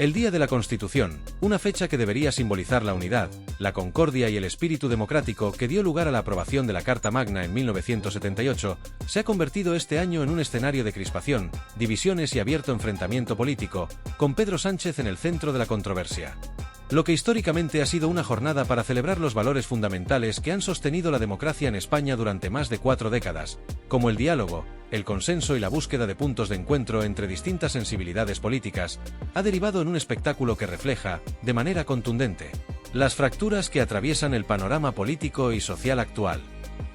El Día de la Constitución, una fecha que debería simbolizar la unidad, la concordia y el espíritu democrático que dio lugar a la aprobación de la Carta Magna en 1978, se ha convertido este año en un escenario de crispación, divisiones y abierto enfrentamiento político, con Pedro Sánchez en el centro de la controversia. Lo que históricamente ha sido una jornada para celebrar los valores fundamentales que han sostenido la democracia en España durante más de 4 décadas, como el diálogo, el consenso y la búsqueda de puntos de encuentro entre distintas sensibilidades políticas, ha derivado en un espectáculo que refleja, de manera contundente, las fracturas que atraviesan el panorama político y social actual.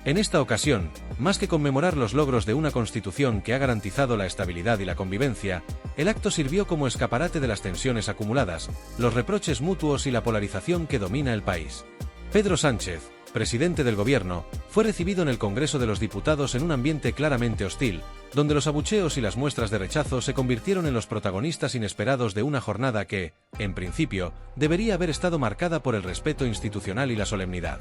En esta ocasión, más que conmemorar los logros de una constitución que ha garantizado la estabilidad y la convivencia, el acto sirvió como escaparate de las tensiones acumuladas, los reproches mutuos y la polarización que domina el país. Pedro Sánchez, presidente del gobierno, fue recibido en el Congreso de los Diputados en un ambiente claramente hostil, donde los abucheos y las muestras de rechazo se convirtieron en los protagonistas inesperados de una jornada que, en principio, debería haber estado marcada por el respeto institucional y la solemnidad.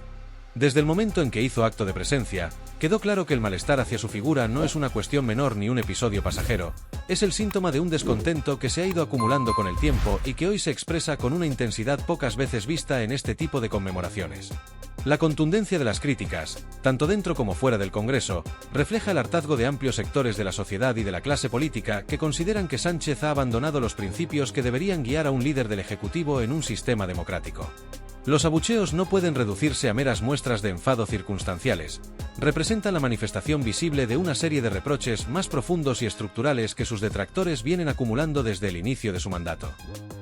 Desde el momento en que hizo acto de presencia, quedó claro que el malestar hacia su figura no es una cuestión menor ni un episodio pasajero, es el síntoma de un descontento que se ha ido acumulando con el tiempo y que hoy se expresa con una intensidad pocas veces vista en este tipo de conmemoraciones. La contundencia de las críticas, tanto dentro como fuera del Congreso, refleja el hartazgo de amplios sectores de la sociedad y de la clase política que consideran que Sánchez ha abandonado los principios que deberían guiar a un líder del Ejecutivo en un sistema democrático. Los abucheos no pueden reducirse a meras muestras de enfado circunstanciales. Representan la manifestación visible de una serie de reproches más profundos y estructurales que sus detractores vienen acumulando desde el inicio de su mandato.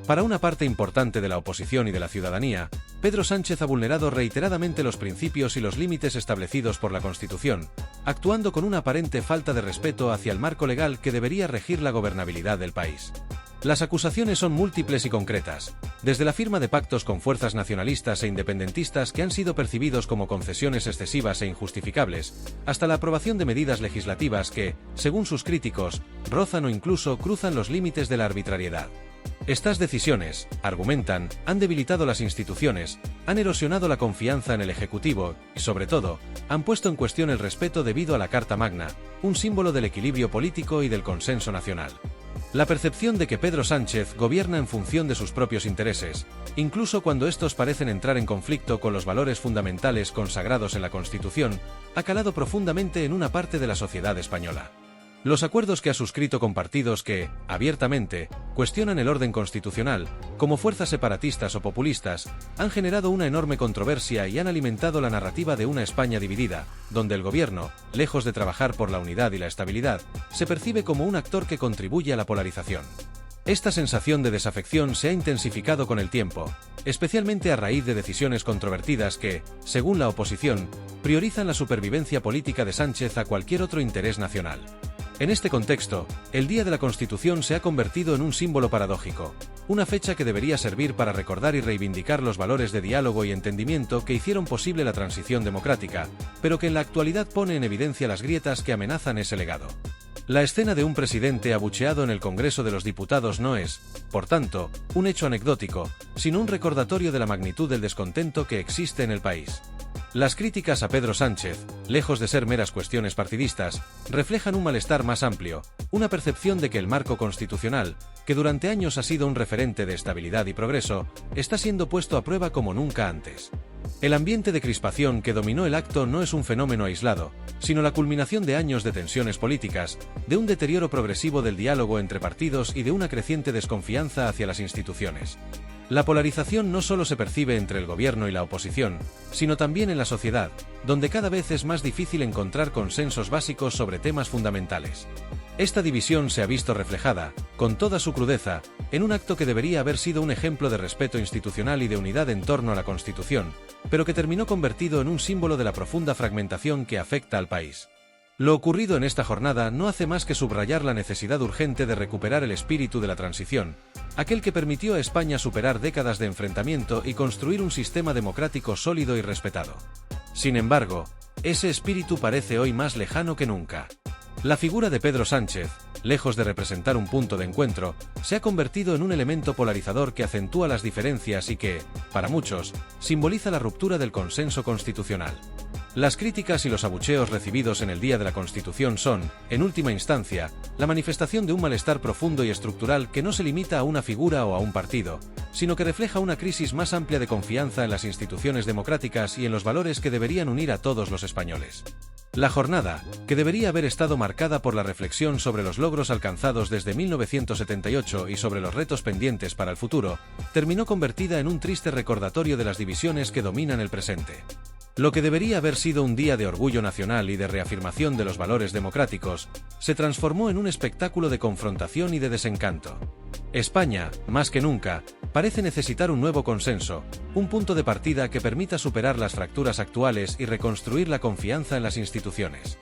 Para una parte importante de la oposición y de la ciudadanía, Pedro Sánchez ha vulnerado reiteradamente los principios y los límites establecidos por la Constitución, actuando con una aparente falta de respeto hacia el marco legal que debería regir la gobernabilidad del país. Las acusaciones son múltiples y concretas, desde la firma de pactos con fuerzas nacionalistas e independentistas que han sido percibidos como concesiones excesivas e injustificables, hasta la aprobación de medidas legislativas que, según sus críticos, rozan o incluso cruzan los límites de la arbitrariedad. Estas decisiones, argumentan, han debilitado las instituciones, han erosionado la confianza en el Ejecutivo y, sobre todo, han puesto en cuestión el respeto debido a la Carta Magna, un símbolo del equilibrio político y del consenso nacional. La percepción de que Pedro Sánchez gobierna en función de sus propios intereses, incluso cuando estos parecen entrar en conflicto con los valores fundamentales consagrados en la Constitución, ha calado profundamente en una parte de la sociedad española. Los acuerdos que ha suscrito con partidos que, abiertamente, cuestionan el orden constitucional, como fuerzas separatistas o populistas, han generado una enorme controversia y han alimentado la narrativa de una España dividida, donde el gobierno, lejos de trabajar por la unidad y la estabilidad, se percibe como un actor que contribuye a la polarización. Esta sensación de desafección se ha intensificado con el tiempo, especialmente a raíz de decisiones controvertidas que, según la oposición, priorizan la supervivencia política de Sánchez a cualquier otro interés nacional. En este contexto, el Día de la Constitución se ha convertido en un símbolo paradójico, una fecha que debería servir para recordar y reivindicar los valores de diálogo y entendimiento que hicieron posible la transición democrática, pero que en la actualidad pone en evidencia las grietas que amenazan ese legado. La escena de un presidente abucheado en el Congreso de los Diputados no es, por tanto, un hecho anecdótico, sino un recordatorio de la magnitud del descontento que existe en el país. Las críticas a Pedro Sánchez, lejos de ser meras cuestiones partidistas, reflejan un malestar más amplio, una percepción de que el marco constitucional, que durante años ha sido un referente de estabilidad y progreso, está siendo puesto a prueba como nunca antes. El ambiente de crispación que dominó el acto no es un fenómeno aislado, sino la culminación de años de tensiones políticas, de un deterioro progresivo del diálogo entre partidos y de una creciente desconfianza hacia las instituciones. La polarización no solo se percibe entre el gobierno y la oposición, sino también en la sociedad, donde cada vez es más difícil encontrar consensos básicos sobre temas fundamentales. Esta división se ha visto reflejada, con toda su crudeza, en un acto que debería haber sido un ejemplo de respeto institucional y de unidad en torno a la Constitución, pero que terminó convertido en un símbolo de la profunda fragmentación que afecta al país. Lo ocurrido en esta jornada no hace más que subrayar la necesidad urgente de recuperar el espíritu de la transición, aquel que permitió a España superar décadas de enfrentamiento y construir un sistema democrático sólido y respetado. Sin embargo, ese espíritu parece hoy más lejano que nunca. La figura de Pedro Sánchez, lejos de representar un punto de encuentro, se ha convertido en un elemento polarizador que acentúa las diferencias y que, para muchos, simboliza la ruptura del consenso constitucional. Las críticas y los abucheos recibidos en el Día de la Constitución son, en última instancia, la manifestación de un malestar profundo y estructural que no se limita a una figura o a un partido, sino que refleja una crisis más amplia de confianza en las instituciones democráticas y en los valores que deberían unir a todos los españoles. La jornada, que debería haber estado marcada por la reflexión sobre los logros alcanzados desde 1978 y sobre los retos pendientes para el futuro, terminó convertida en un triste recordatorio de las divisiones que dominan el presente. Lo que debería haber sido un día de orgullo nacional y de reafirmación de los valores democráticos, se transformó en un espectáculo de confrontación y de desencanto. España, más que nunca, parece necesitar un nuevo consenso, un punto de partida que permita superar las fracturas actuales y reconstruir la confianza en las instituciones.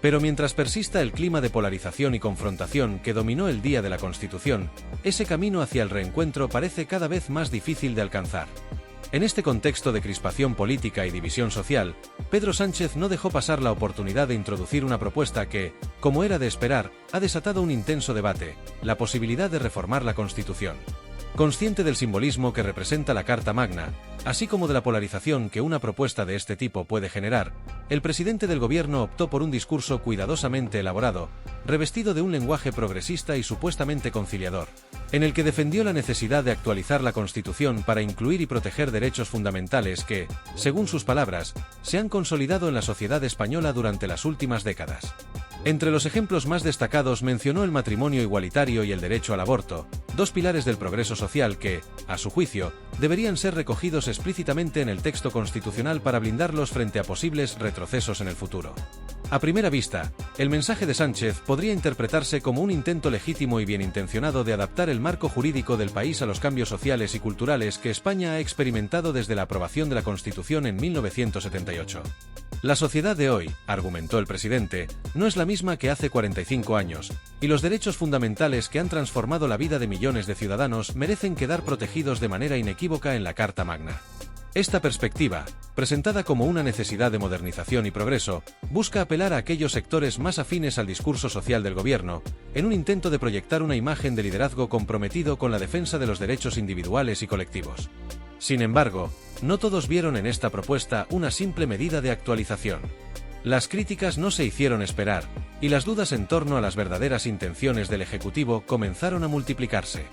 Pero mientras persista el clima de polarización y confrontación que dominó el Día de la Constitución, ese camino hacia el reencuentro parece cada vez más difícil de alcanzar. En este contexto de crispación política y división social, Pedro Sánchez no dejó pasar la oportunidad de introducir una propuesta que, como era de esperar, ha desatado un intenso debate: la posibilidad de reformar la Constitución. Consciente del simbolismo que representa la Carta Magna, así como de la polarización que una propuesta de este tipo puede generar, el presidente del gobierno optó por un discurso cuidadosamente elaborado, revestido de un lenguaje progresista y supuestamente conciliador, en el que defendió la necesidad de actualizar la Constitución para incluir y proteger derechos fundamentales que, según sus palabras, se han consolidado en la sociedad española durante las últimas décadas. Entre los ejemplos más destacados mencionó el matrimonio igualitario y el derecho al aborto, dos pilares del progreso social que, a su juicio, deberían ser recogidos explícitamente en el texto constitucional para blindarlos frente a posibles retrocesos en el futuro. A primera vista, el mensaje de Sánchez podría interpretarse como un intento legítimo y bien intencionado de adaptar el marco jurídico del país a los cambios sociales y culturales que España ha experimentado desde la aprobación de la Constitución en 1978. La sociedad de hoy, argumentó el presidente, no es la misma que hace 45 años, y los derechos fundamentales que han transformado la vida de millones de ciudadanos merecen quedar protegidos de manera inequívoca en la Carta Magna. Esta perspectiva, presentada como una necesidad de modernización y progreso, busca apelar a aquellos sectores más afines al discurso social del gobierno, en un intento de proyectar una imagen de liderazgo comprometido con la defensa de los derechos individuales y colectivos. Sin embargo, no todos vieron en esta propuesta una simple medida de actualización. Las críticas no se hicieron esperar, y las dudas en torno a las verdaderas intenciones del Ejecutivo comenzaron a multiplicarse.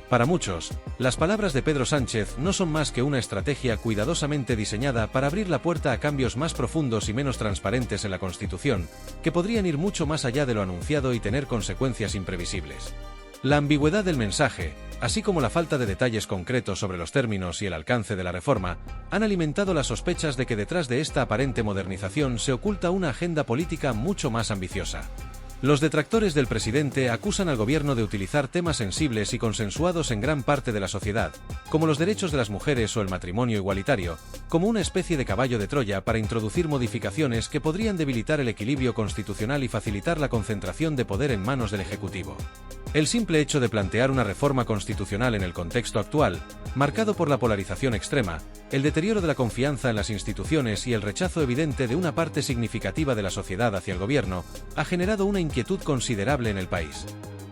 Para muchos, las palabras de Pedro Sánchez no son más que una estrategia cuidadosamente diseñada para abrir la puerta a cambios más profundos y menos transparentes en la Constitución, que podrían ir mucho más allá de lo anunciado y tener consecuencias imprevisibles. La ambigüedad del mensaje, así como la falta de detalles concretos sobre los términos y el alcance de la reforma, han alimentado las sospechas de que detrás de esta aparente modernización se oculta una agenda política mucho más ambiciosa. Los detractores del presidente acusan al gobierno de utilizar temas sensibles y consensuados en gran parte de la sociedad, como los derechos de las mujeres o el matrimonio igualitario, como una especie de caballo de Troya para introducir modificaciones que podrían debilitar el equilibrio constitucional y facilitar la concentración de poder en manos del Ejecutivo. El simple hecho de plantear una reforma constitucional en el contexto actual, marcado por la polarización extrema, el deterioro de la confianza en las instituciones y el rechazo evidente de una parte significativa de la sociedad hacia el gobierno, ha generado una inquietud considerable en el país.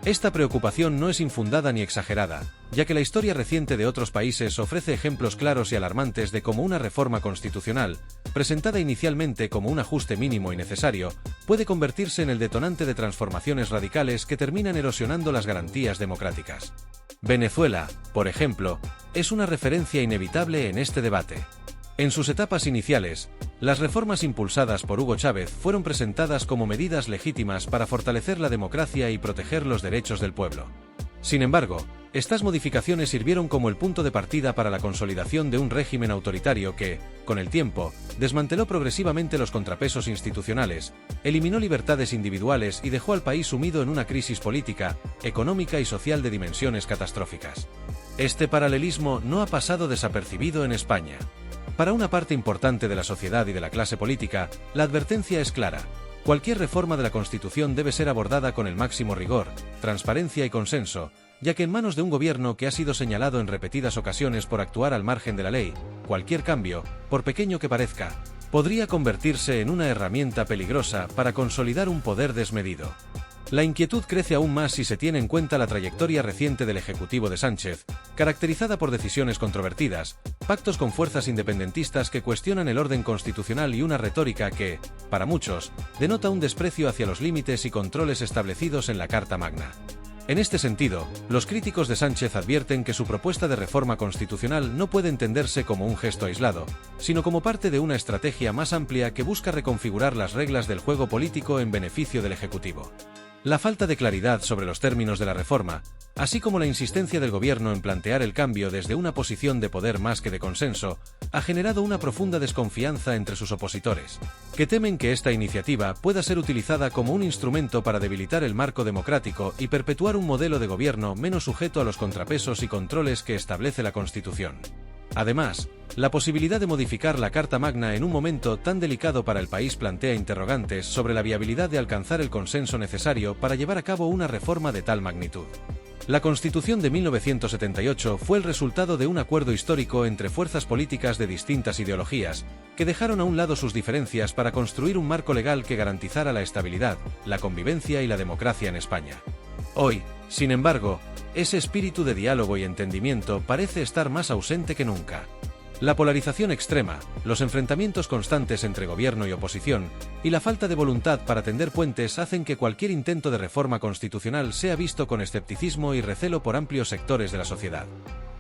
Esta preocupación no es infundada ni exagerada, ya que la historia reciente de otros países ofrece ejemplos claros y alarmantes de cómo una reforma constitucional, presentada inicialmente como un ajuste mínimo y necesario, puede convertirse en el detonante de transformaciones radicales que terminan erosionando las garantías democráticas. Venezuela, por ejemplo, es una referencia inevitable en este debate. En sus etapas iniciales, las reformas impulsadas por Hugo Chávez fueron presentadas como medidas legítimas para fortalecer la democracia y proteger los derechos del pueblo. Sin embargo, estas modificaciones sirvieron como el punto de partida para la consolidación de un régimen autoritario que, con el tiempo, desmanteló progresivamente los contrapesos institucionales, eliminó libertades individuales y dejó al país sumido en una crisis política, económica y social de dimensiones catastróficas. Este paralelismo no ha pasado desapercibido en España. Para una parte importante de la sociedad y de la clase política, la advertencia es clara: cualquier reforma de la Constitución debe ser abordada con el máximo rigor, transparencia y consenso, ya que en manos de un gobierno que ha sido señalado en repetidas ocasiones por actuar al margen de la ley, cualquier cambio, por pequeño que parezca, podría convertirse en una herramienta peligrosa para consolidar un poder desmedido. La inquietud crece aún más si se tiene en cuenta la trayectoria reciente del Ejecutivo de Sánchez, caracterizada por decisiones controvertidas, pactos con fuerzas independentistas que cuestionan el orden constitucional y una retórica que, para muchos, denota un desprecio hacia los límites y controles establecidos en la Carta Magna. En este sentido, los críticos de Sánchez advierten que su propuesta de reforma constitucional no puede entenderse como un gesto aislado, sino como parte de una estrategia más amplia que busca reconfigurar las reglas del juego político en beneficio del Ejecutivo. La falta de claridad sobre los términos de la reforma, así como la insistencia del gobierno en plantear el cambio desde una posición de poder más que de consenso, ha generado una profunda desconfianza entre sus opositores, que temen que esta iniciativa pueda ser utilizada como un instrumento para debilitar el marco democrático y perpetuar un modelo de gobierno menos sujeto a los contrapesos y controles que establece la Constitución. Además, la posibilidad de modificar la Carta Magna en un momento tan delicado para el país plantea interrogantes sobre la viabilidad de alcanzar el consenso necesario para llevar a cabo una reforma de tal magnitud. La Constitución de 1978 fue el resultado de un acuerdo histórico entre fuerzas políticas de distintas ideologías, que dejaron a un lado sus diferencias para construir un marco legal que garantizara la estabilidad, la convivencia y la democracia en España. Hoy, sin embargo, ese espíritu de diálogo y entendimiento parece estar más ausente que nunca. La polarización extrema, los enfrentamientos constantes entre gobierno y oposición, y la falta de voluntad para tender puentes hacen que cualquier intento de reforma constitucional sea visto con escepticismo y recelo por amplios sectores de la sociedad.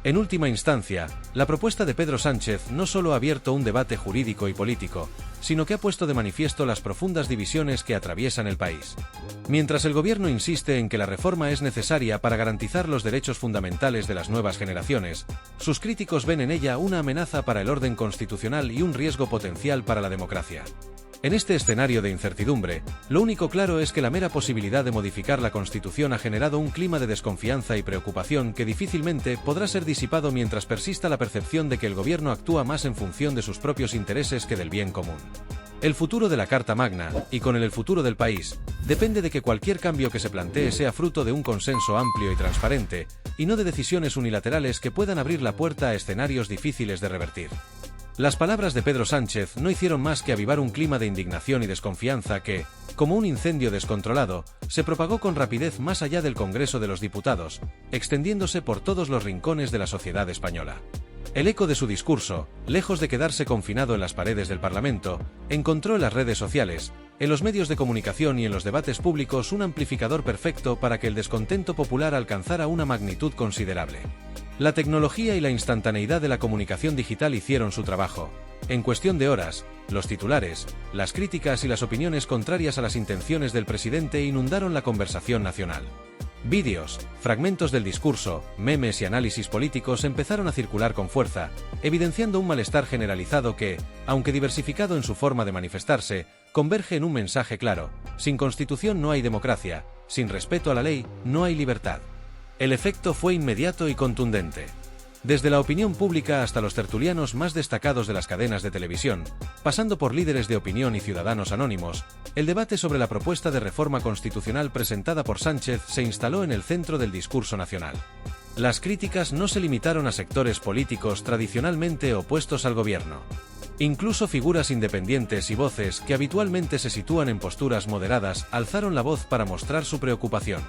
En última instancia, la propuesta de Pedro Sánchez no solo ha abierto un debate jurídico y político, sino que ha puesto de manifiesto las profundas divisiones que atraviesan el país. Mientras el gobierno insiste en que la reforma es necesaria para garantizar los derechos fundamentales de las nuevas generaciones, sus críticos ven en ella una amenaza para el orden constitucional y un riesgo potencial para la democracia. En este escenario de incertidumbre, lo único claro es que la mera posibilidad de modificar la Constitución ha generado un clima de desconfianza y preocupación que difícilmente podrá ser disipado mientras persista la percepción de que el gobierno actúa más en función de sus propios intereses que del bien común. El futuro de la Carta Magna, y con él el futuro del país, depende de que cualquier cambio que se plantee sea fruto de un consenso amplio y transparente, y no de decisiones unilaterales que puedan abrir la puerta a escenarios difíciles de revertir. Las palabras de Pedro Sánchez no hicieron más que avivar un clima de indignación y desconfianza que, como un incendio descontrolado, se propagó con rapidez más allá del Congreso de los Diputados, extendiéndose por todos los rincones de la sociedad española. El eco de su discurso, lejos de quedarse confinado en las paredes del Parlamento, encontró en las redes sociales, en los medios de comunicación y en los debates públicos un amplificador perfecto para que el descontento popular alcanzara una magnitud considerable. La tecnología y la instantaneidad de la comunicación digital hicieron su trabajo. En cuestión de horas, los titulares, las críticas y las opiniones contrarias a las intenciones del presidente inundaron la conversación nacional. Vídeos, fragmentos del discurso, memes y análisis políticos empezaron a circular con fuerza, evidenciando un malestar generalizado que, aunque diversificado en su forma de manifestarse, converge en un mensaje claro: sin Constitución no hay democracia, sin respeto a la ley no hay libertad. El efecto fue inmediato y contundente. Desde la opinión pública hasta los tertulianos más destacados de las cadenas de televisión, pasando por líderes de opinión y ciudadanos anónimos, el debate sobre la propuesta de reforma constitucional presentada por Sánchez se instaló en el centro del discurso nacional. Las críticas no se limitaron a sectores políticos tradicionalmente opuestos al gobierno. Incluso figuras independientes y voces que habitualmente se sitúan en posturas moderadas alzaron la voz para mostrar su preocupación.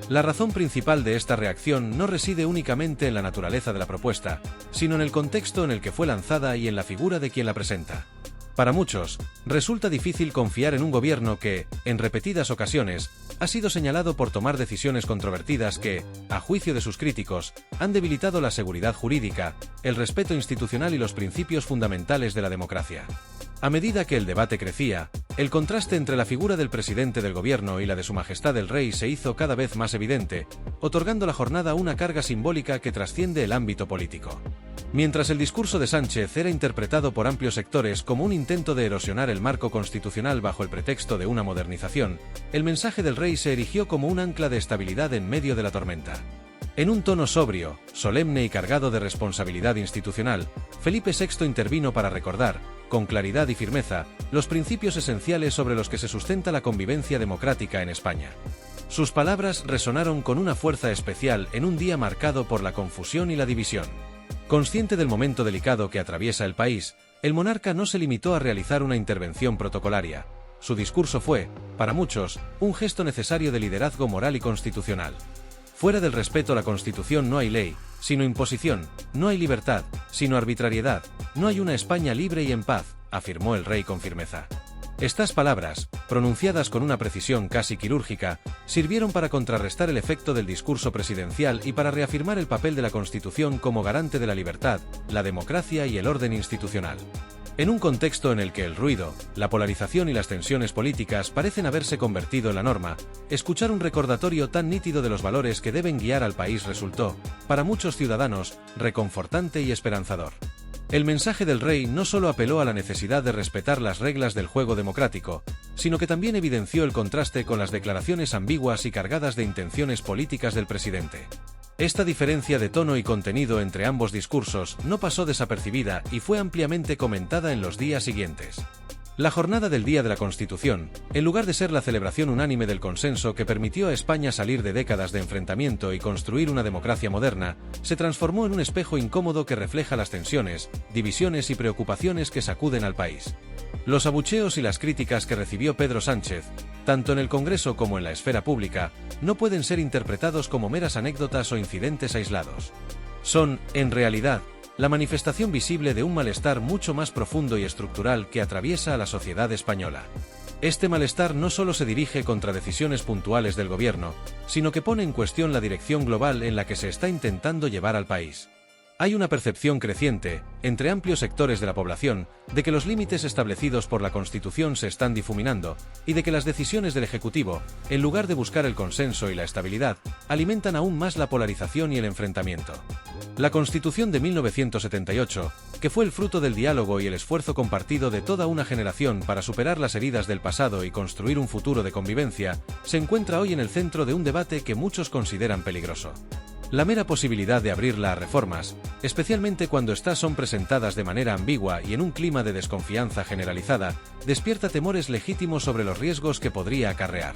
La razón principal de esta reacción no reside únicamente en la naturaleza de la propuesta, sino en el contexto en el que fue lanzada y en la figura de quien la presenta. Para muchos, resulta difícil confiar en un gobierno que, en repetidas ocasiones, ha sido señalado por tomar decisiones controvertidas que, a juicio de sus críticos, han debilitado la seguridad jurídica, el respeto institucional y los principios fundamentales de la democracia. A medida que el debate crecía, el contraste entre la figura del presidente del gobierno y la de Su Majestad el Rey se hizo cada vez más evidente, otorgando a la jornada una carga simbólica que trasciende el ámbito político. Mientras el discurso de Sánchez era interpretado por amplios sectores como un intento de erosionar el marco constitucional bajo el pretexto de una modernización, el mensaje del Rey se erigió como un ancla de estabilidad en medio de la tormenta. En un tono sobrio, solemne y cargado de responsabilidad institucional, Felipe VI intervino para recordar, con claridad y firmeza, los principios esenciales sobre los que se sustenta la convivencia democrática en España. Sus palabras resonaron con una fuerza especial en un día marcado por la confusión y la división. Consciente del momento delicado que atraviesa el país, el monarca no se limitó a realizar una intervención protocolaria. Su discurso fue, para muchos, un gesto necesario de liderazgo moral y constitucional. Fuera del respeto a la Constitución no hay ley, sino imposición, no hay libertad, sino arbitrariedad. No hay una España libre y en paz, afirmó el rey con firmeza. Estas palabras, pronunciadas con una precisión casi quirúrgica, sirvieron para contrarrestar el efecto del discurso presidencial y para reafirmar el papel de la Constitución como garante de la libertad, la democracia y el orden institucional. En un contexto en el que el ruido, la polarización y las tensiones políticas parecen haberse convertido en la norma, escuchar un recordatorio tan nítido de los valores que deben guiar al país resultó, para muchos ciudadanos, reconfortante y esperanzador. El mensaje del rey no solo apeló a la necesidad de respetar las reglas del juego democrático, sino que también evidenció el contraste con las declaraciones ambiguas y cargadas de intenciones políticas del presidente. Esta diferencia de tono y contenido entre ambos discursos no pasó desapercibida y fue ampliamente comentada en los días siguientes. La jornada del Día de la Constitución, en lugar de ser la celebración unánime del consenso que permitió a España salir de décadas de enfrentamiento y construir una democracia moderna, se transformó en un espejo incómodo que refleja las tensiones, divisiones y preocupaciones que sacuden al país. Los abucheos y las críticas que recibió Pedro Sánchez, tanto en el Congreso como en la esfera pública, no pueden ser interpretados como meras anécdotas o incidentes aislados. Son, en realidad, la manifestación visible de un malestar mucho más profundo y estructural que atraviesa a la sociedad española. Este malestar no solo se dirige contra decisiones puntuales del gobierno, sino que pone en cuestión la dirección global en la que se está intentando llevar al país. Hay una percepción creciente, entre amplios sectores de la población, de que los límites establecidos por la Constitución se están difuminando, y de que las decisiones del Ejecutivo, en lugar de buscar el consenso y la estabilidad, alimentan aún más la polarización y el enfrentamiento. La Constitución de 1978, que fue el fruto del diálogo y el esfuerzo compartido de toda una generación para superar las heridas del pasado y construir un futuro de convivencia, se encuentra hoy en el centro de un debate que muchos consideran peligroso. La mera posibilidad de abrirla a reformas, especialmente cuando estas son presentadas de manera ambigua y en un clima de desconfianza generalizada, despierta temores legítimos sobre los riesgos que podría acarrear.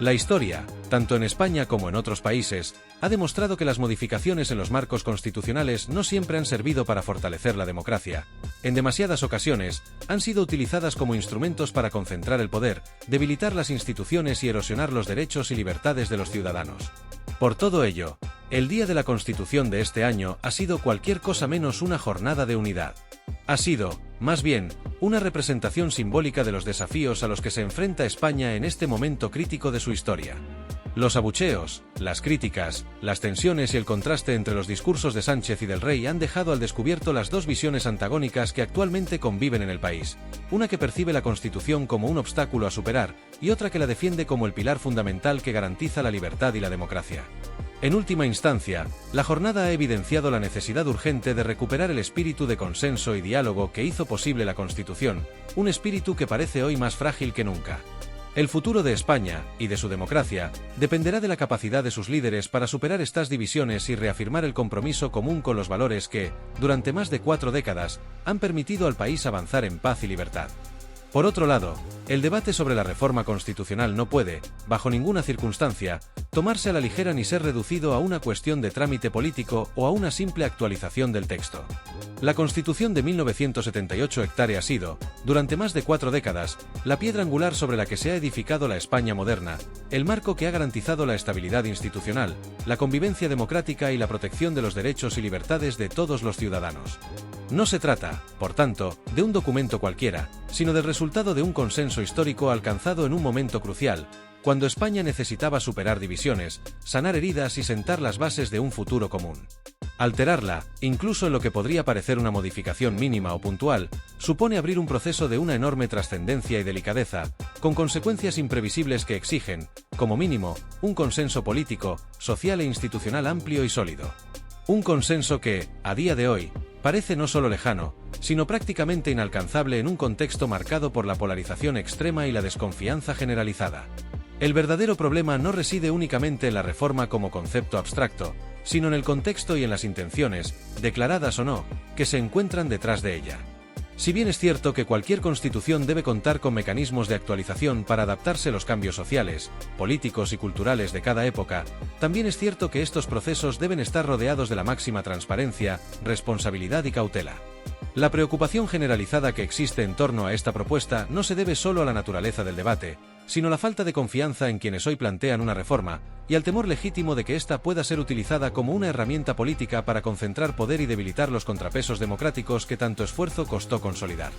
La historia, tanto en España como en otros países, ha demostrado que las modificaciones en los marcos constitucionales no siempre han servido para fortalecer la democracia. En demasiadas ocasiones, han sido utilizadas como instrumentos para concentrar el poder, debilitar las instituciones y erosionar los derechos y libertades de los ciudadanos. Por todo ello, el Día de la Constitución de este año ha sido cualquier cosa menos una jornada de unidad. Ha sido, más bien, una representación simbólica de los desafíos a los que se enfrenta España en este momento crítico de su historia. Los abucheos, las críticas, las tensiones y el contraste entre los discursos de Sánchez y del Rey han dejado al descubierto las dos visiones antagónicas que actualmente conviven en el país, una que percibe la Constitución como un obstáculo a superar y otra que la defiende como el pilar fundamental que garantiza la libertad y la democracia. En última instancia, la jornada ha evidenciado la necesidad urgente de recuperar el espíritu de consenso y diálogo que hizo posible la Constitución, un espíritu que parece hoy más frágil que nunca. El futuro de España, y de su democracia, dependerá de la capacidad de sus líderes para superar estas divisiones y reafirmar el compromiso común con los valores que, durante más de 4 décadas, han permitido al país avanzar en paz y libertad. Por otro lado, el debate sobre la reforma constitucional no puede, bajo ninguna circunstancia, tomarse a la ligera ni ser reducido a una cuestión de trámite político o a una simple actualización del texto. La Constitución de 1978 ha sido, durante más de 4 décadas, la piedra angular sobre la que se ha edificado la España moderna, el marco que ha garantizado la estabilidad institucional, la convivencia democrática y la protección de los derechos y libertades de todos los ciudadanos. No se trata, por tanto, de un documento cualquiera, sino del resultado de un consenso histórico alcanzado en un momento crucial, cuando España necesitaba superar divisiones, sanar heridas y sentar las bases de un futuro común. Alterarla, incluso en lo que podría parecer una modificación mínima o puntual, supone abrir un proceso de una enorme trascendencia y delicadeza, con consecuencias imprevisibles que exigen, como mínimo, un consenso político, social e institucional amplio y sólido. Un consenso que, a día de hoy, parece no solo lejano, sino prácticamente inalcanzable en un contexto marcado por la polarización extrema y la desconfianza generalizada. El verdadero problema no reside únicamente en la reforma como concepto abstracto, sino en el contexto y en las intenciones, declaradas o no, que se encuentran detrás de ella. Si bien es cierto que cualquier constitución debe contar con mecanismos de actualización para adaptarse a los cambios sociales, políticos y culturales de cada época, también es cierto que estos procesos deben estar rodeados de la máxima transparencia, responsabilidad y cautela. La preocupación generalizada que existe en torno a esta propuesta no se debe solo a la naturaleza del debate, sino a la falta de confianza en quienes hoy plantean una reforma, y al temor legítimo de que ésta pueda ser utilizada como una herramienta política para concentrar poder y debilitar los contrapesos democráticos que tanto esfuerzo costó consolidar.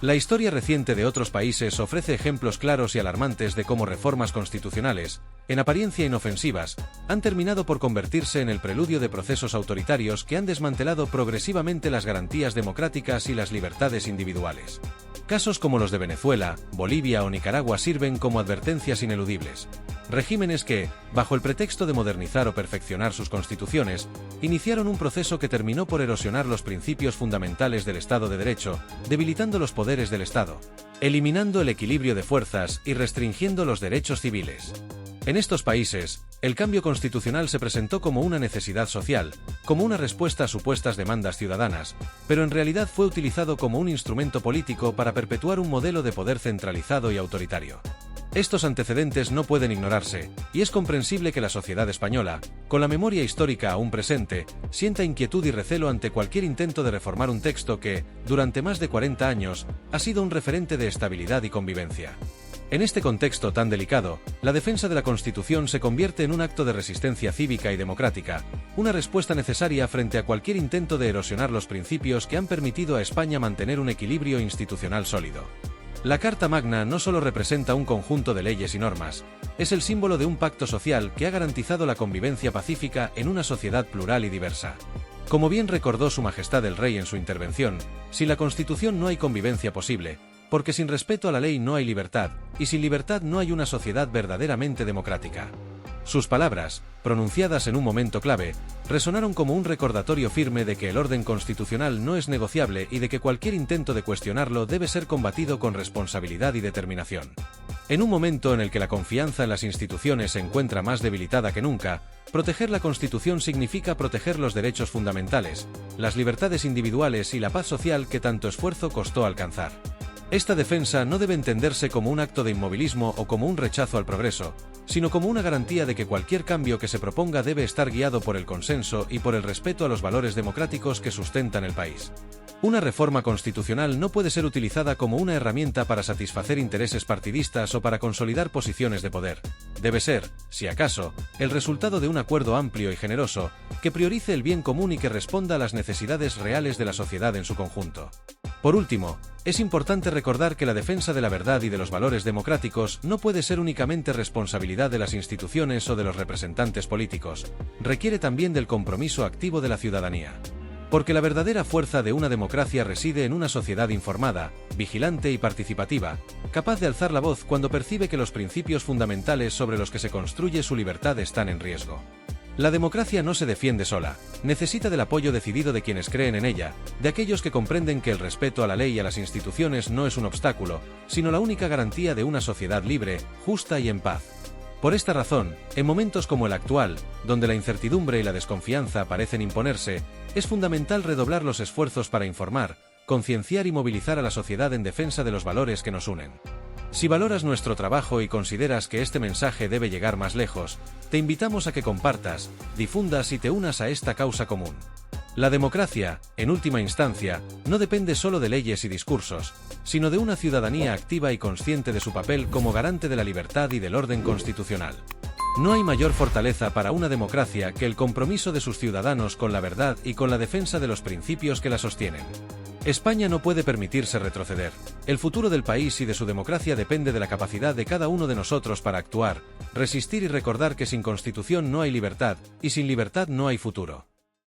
La historia reciente de otros países ofrece ejemplos claros y alarmantes de cómo reformas constitucionales, en apariencia inofensivas, han terminado por convertirse en el preludio de procesos autoritarios que han desmantelado progresivamente las garantías democráticas y las libertades individuales. Casos como los de Venezuela, Bolivia o Nicaragua sirven como advertencias ineludibles. Regímenes que, bajo el pretexto de modernizar o perfeccionar sus constituciones, iniciaron un proceso que terminó por erosionar los principios fundamentales del Estado de Derecho, debilitando los poderes del Estado, eliminando el equilibrio de fuerzas y restringiendo los derechos civiles. En estos países, el cambio constitucional se presentó como una necesidad social, como una respuesta a supuestas demandas ciudadanas, pero en realidad fue utilizado como un instrumento político para perpetuar un modelo de poder centralizado y autoritario. Estos antecedentes no pueden ignorarse, y es comprensible que la sociedad española, con la memoria histórica aún presente, sienta inquietud y recelo ante cualquier intento de reformar un texto que, durante más de 40 años, ha sido un referente de estabilidad y convivencia. En este contexto tan delicado, la defensa de la Constitución se convierte en un acto de resistencia cívica y democrática, una respuesta necesaria frente a cualquier intento de erosionar los principios que han permitido a España mantener un equilibrio institucional sólido. La Carta Magna no solo representa un conjunto de leyes y normas, es el símbolo de un pacto social que ha garantizado la convivencia pacífica en una sociedad plural y diversa. Como bien recordó Su Majestad el Rey en su intervención, sin la Constitución no hay convivencia posible, porque sin respeto a la ley no hay libertad, y sin libertad no hay una sociedad verdaderamente democrática. Sus palabras, pronunciadas en un momento clave, resonaron como un recordatorio firme de que el orden constitucional no es negociable y de que cualquier intento de cuestionarlo debe ser combatido con responsabilidad y determinación. En un momento en el que la confianza en las instituciones se encuentra más debilitada que nunca, proteger la Constitución significa proteger los derechos fundamentales, las libertades individuales y la paz social que tanto esfuerzo costó alcanzar. Esta defensa no debe entenderse como un acto de inmovilismo o como un rechazo al progreso, sino como una garantía de que cualquier cambio que se proponga debe estar guiado por el consenso y por el respeto a los valores democráticos que sustentan el país. Una reforma constitucional no puede ser utilizada como una herramienta para satisfacer intereses partidistas o para consolidar posiciones de poder. Debe ser, si acaso, el resultado de un acuerdo amplio y generoso, que priorice el bien común y que responda a las necesidades reales de la sociedad en su conjunto. Por último, es importante recordar que la defensa de la verdad y de los valores democráticos no puede ser únicamente responsabilidad de las instituciones o de los representantes políticos, requiere también del compromiso activo de la ciudadanía. Porque la verdadera fuerza de una democracia reside en una sociedad informada, vigilante y participativa, capaz de alzar la voz cuando percibe que los principios fundamentales sobre los que se construye su libertad están en riesgo. La democracia no se defiende sola, necesita del apoyo decidido de quienes creen en ella, de aquellos que comprenden que el respeto a la ley y a las instituciones no es un obstáculo, sino la única garantía de una sociedad libre, justa y en paz. Por esta razón, en momentos como el actual, donde la incertidumbre y la desconfianza parecen imponerse, es fundamental redoblar los esfuerzos para informar, concienciar y movilizar a la sociedad en defensa de los valores que nos unen. Si valoras nuestro trabajo y consideras que este mensaje debe llegar más lejos, te invitamos a que compartas, difundas y te unas a esta causa común. La democracia, en última instancia, no depende solo de leyes y discursos, sino de una ciudadanía activa y consciente de su papel como garante de la libertad y del orden constitucional. No hay mayor fortaleza para una democracia que el compromiso de sus ciudadanos con la verdad y con la defensa de los principios que la sostienen. España no puede permitirse retroceder. El futuro del país y de su democracia depende de la capacidad de cada uno de nosotros para actuar, resistir y recordar que sin Constitución no hay libertad, y sin libertad no hay futuro.